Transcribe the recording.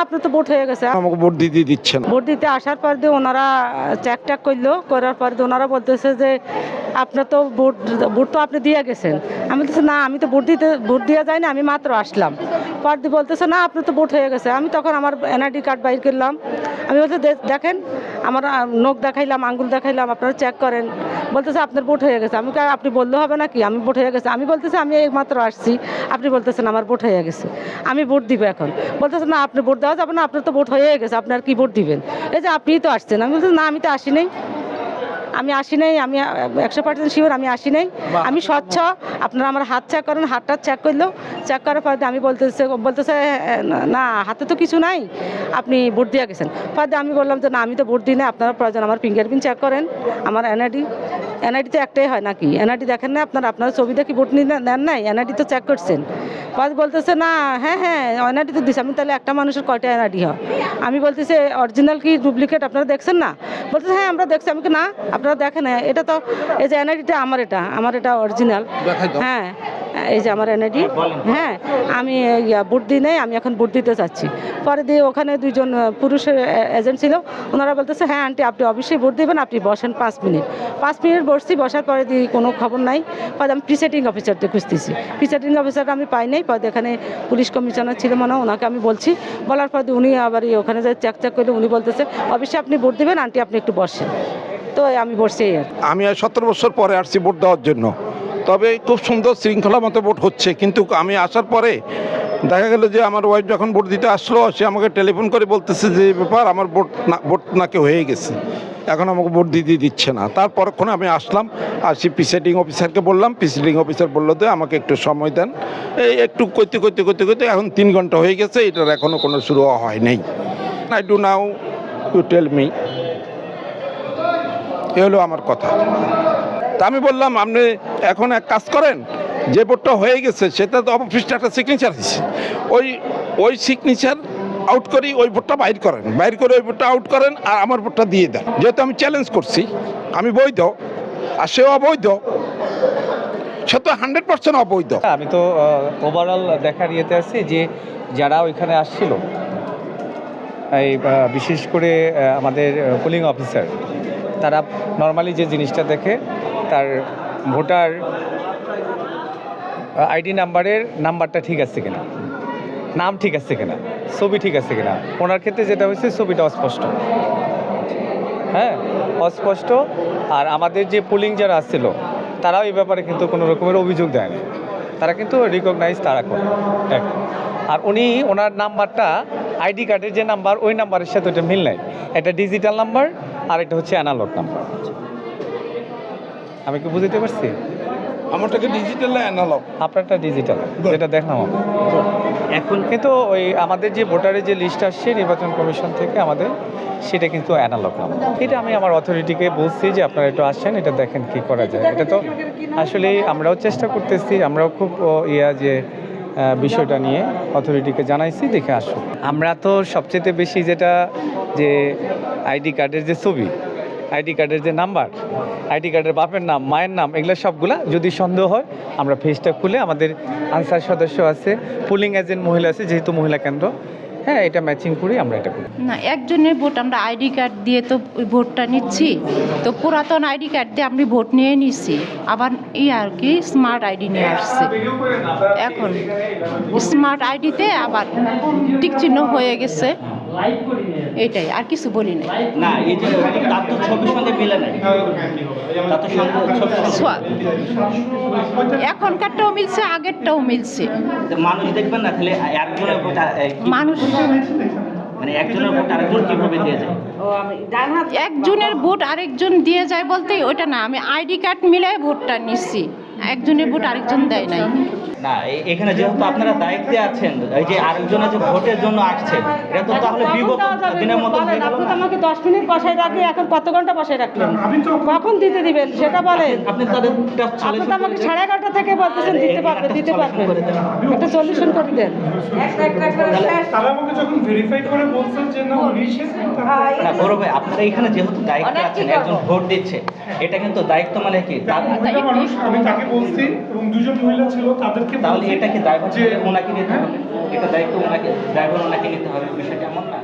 আপনি তো ভোট হয়ে গেছে, আমাকে ভোট দিতে দিচ্ছেন। ভোট দিতে আসার পর দিয়ে ওনারা চেক টেক করলো, করার পর দিয়ে ওনারা বলতেছে যে আপনার তো ভোট তো আপনি দিয়ে গেছেন। আমি বলতেছি না, আমি তো ভোট দেওয়া যায়নি, আমি মাত্র আসলাম। পর দিয়ে বলতেছে না, আপনার তো ভোট হয়ে গেছে। আমি তখন আমার এনআইডি কার্ড বাইর করলাম। আমি বলছি দেখেন, আমার নখ দেখাইলাম, আঙ্গুল দেখাইলাম, আপনারা চেক করেন। বলতেছে আপনার ভোট হয়ে গেছে। আমি আপনি বললে হবে নাকি আমি ভোট হয়ে গেছে? আমি বলতেছি আমি এই মাত্র আসছি, আপনি বলতেছেন আমার ভোট হয়ে গেছে, আমি ভোট দিব এখন। বলতেছে না, আপনি ভোট দেওয়া যাবে না, আপনার তো ভোট হয়ে গেছে, আপনার কি ভোট দিবেন? এই যে আপনিই তো আসছেন। আমি বলছি না, আমি তো আসি নাই, আমি 100% শিওর আমি আসি নাই, আমি স্বচ্ছ। আপনারা আমার হাত চেক করেন, হাতটা চেক করলো, চেক করার পরে আমি বলতেছে না, হাতে তো কিছু নাই, আপনি ভোট দিয়ে গেছেন। পরে আমি বললাম যে না, আমি তো ভোট দিই না, আপনারা প্রয়োজন আমার ফিঙ্গারপ্রিন্ট চেক করেন, আমার এনআইডি তো একটাই হয় নাকি? এনআইডি দেখেন না আপনারা ছবি দেখি ভোট নেন নাই, এনআইডি তো চেক করছেন। পরে বলতেছে না, হ্যাঁ এনআইডি তো দিচ্ছে। আমি তাহলে একটা মানুষের কয়টা এনআইডি হয়? আমি বলতেছি অরিজিনাল কি ডুপ্লিকেট আপনারা দেখছেন না? বলতেছে হ্যাঁ আমরা দেখছি। আমি না, আপনারা দেখেন, এটা তো এই যে এনআইডিটা আমার এটা অরিজিনাল। হ্যাঁ, এই যে আমার এনআইডি। হ্যাঁ, আমি ভোট দিই নাই, আমি এখন ভোট দিতে চাচ্ছি। পরে দিয়ে ওখানে দুইজন পুরুষের এজেন্ট ছিল, ওনারা বলতেছে হ্যাঁ আন্টি, আপনি অবশ্যই ভোট দেবেন, আপনি বসেন 5 মিনিট। 5 মিনিট বসছি, বসার পরে দিয়ে কোনো খবর নাই। পরে আমি প্রিসাইডিং অফিসারকে খুঁজতেছি, প্রিসাইডিং অফিসারটা আমি পাই নাই। পরে এখানে পুলিশ কমিশনার ছিল মনে হয়, ওনাকে আমি বলছি, বলার পর উনি আবার ওখানে যে চেক করলে উনি বলতেছে অবশ্যই আপনি ভোট দেবেন আন্টি, আপনি একটু বসেন। তো আমি বসছি। আমি 17 বছর পরে আসছি ভোট দেওয়ার জন্য, তবে খুব সুন্দর শৃঙ্খলা মতো ভোট হচ্ছে। কিন্তু আমি আসার পরে দেখা গেল যে আমার ওয়াইফ যখন ভোট দিতে আসলো, সে আমাকে টেলিফোন করে বলতেছে যে ব্যাপার, আমার ভোট নাকি হয়ে গেছে, এখন আমাকে ভোট দিতে দিচ্ছে না। তারপরক্ষণে আমি আসলাম, আসি প্রিসাইডিং অফিসারকে বললাম, প্রিসাইডিং অফিসার বললো যে আমাকে একটু সময় দেন। এই একটু করতে এখন 3 ঘন্টা হয়ে গেছে, এটার এখনও কোনো শুরু হয় নাই। I do now to tell me, এ হলো আমার কথা। তা আমি বললাম আপনি এখন এক কাজ করেন, যে ভোটটা হয়ে গেছে সেটা তো অফিসটা একটা সিগনেচার দিচ্ছে, ওই সিগনেচার আউট করি, ওই ভোটটা বাইর করে ওই ভোটটা আউট করেন, আর আমার ভোটটা দিয়ে দেন। যেহেতু আমি চ্যালেঞ্জ করছি, আমি বৈধ আর সেও অবৈধ, সে তো 100% অবৈধ। আমি তো ওভারঅল দেখার ইয়েতে আছি যে যারা ওইখানে আসছিল, এই বিশেষ করে আমাদের পোলিং অফিসার, তারা নর্মালি যে জিনিসটা দেখে, তার ভোটার আইডি নাম্বারটা ঠিক আছে কিনা, নাম ঠিক আছে কিনা, ছবি ঠিক আছে কিনা। ওনার ক্ষেত্রে যেটা হয়েছে, ছবিটা অস্পষ্ট, হ্যাঁ অস্পষ্ট। আর আমাদের যে পোলিং যারা আসছিল, তারাও এই ব্যাপারে কিন্তু কোনো রকমের অভিযোগ দেয়নি, তারা কিন্তু রিকগনাইজ তারা করে। আর ওনার নাম্বারটা, আইডি কার্ডের যে নাম্বার, ওই নাম্বারের সাথে ওটা মিল নাই। এটা ডিজিটাল নাম্বার আর এটা হচ্ছে অ্যানালগ নাম্বার। আমি কি বুঝতে পারছি? আমারটাকে ডিজিটাল না অ্যানালগ? আপনারটা ডিজিটাল, যেটা দেখলাম আমি। এখন কিন্তু ওই আমাদের যে ভোটারের যে লিস্ট আসছে নির্বাচন কমিশন থেকে আমাদের, সেটা কিন্তু অ্যানালগ নাম্বার। এটা আমি আমার অথরিটিকে বলছি যে আপনারা একটু আসছেন, এটা দেখেন কি করা যায়। এটা তো আসলে আমরাও চেষ্টা করতেছি, আমরাও খুব যে বিষয়টা নিয়ে অথরিটিকে জানাইছি, দেখে আসুন। আমরা তো সবচেয়ে বেশি যেটা, যে আইডি কার্ডের যে ছবি, আইডি কার্ডের যে নাম্বার, আইডি কার্ডের বাপের নাম, মায়ের নাম, এগুলো সবগুলা যদি সন্দেহ হয়, আমরা ফেসটা খুলে, আমাদের আনসার সদস্য আছে, পুলিং এজেন্ট মহিলা আছে, যেহেতু মহিলা কেন্দ্র, হ্যাঁ এটা ম্যাচিং করি, আমরা এটা করি না। একজনের ভোট আমরা আইডি কার্ড দিয়ে তো ভোটটা নিচ্ছি, তো পুরাতন আইডি কার্ড দিয়ে আমি ভোট নিয়ে নিচ্ছি, আবার আর কি স্মার্ট আইডি নিয়ে আসছে। এখন স্মার্ট আইডিতে আবার টিক চিহ্ন হয়ে গেছে, এটাই, আর কিছু বলি না। না, এই যে তার তো ছবির সঙ্গে মিলে নাই, তার তো এখনকারটাও মিলছে, আগেরটাও মিলছে। মানুষ দেখবেন না, তাহলে একজনের ভোট মানুষ মানে একজনের ভোট আরেকজন কিভাবে দিয়ে যায়? একজনের ভোট আরেকজন দিয়ে যায় বলতে ওইটা না, আমি আইডি কার্ড মিলাই ভোটটা নিচ্ছি, একজনের ভোট আরেকজন দেয় নাই। না, এখানে যেহেতু আপনারা দায়িত্বে আছেন, এই যে আরেকজনের যে ভোটের জন্য আসছে, এটা তো তাহলে বিগত দিনের মতো হয়ে গেল। আপনি তো আমাকে 10 মিনিট বসায় রাখি, এখন কত ঘন্টা বসায় রাখলেন? কখন দিতে দিবেন সেটা বলেন। আপনি তাদের আপনি তো আমাকে 11:30 থেকে বলতেছেন দিতে পারবেন। একটা সলিউশন করে দেন। তারা আমাকে যখন ভেরিফাই করে বলছেন যে না উনি না বড় ভাই, আপনারা এখানে যেহেতু দায়িত্বে আছেন, একজন ভোট দিচ্ছে, এটা কিন্তু দায়িত্ব মানে কি? মানুষ, আমি তাকে বলছি এবং দুজন মহিলা ছিল, তাদেরকে তাহলে এটা কি দায়ভার ওনাকে নিতে হবে? এটা দায়িত্ব ওনাকে ড্রাইভার ওনাকে নিতে হবে, বিষয়টা এমন না?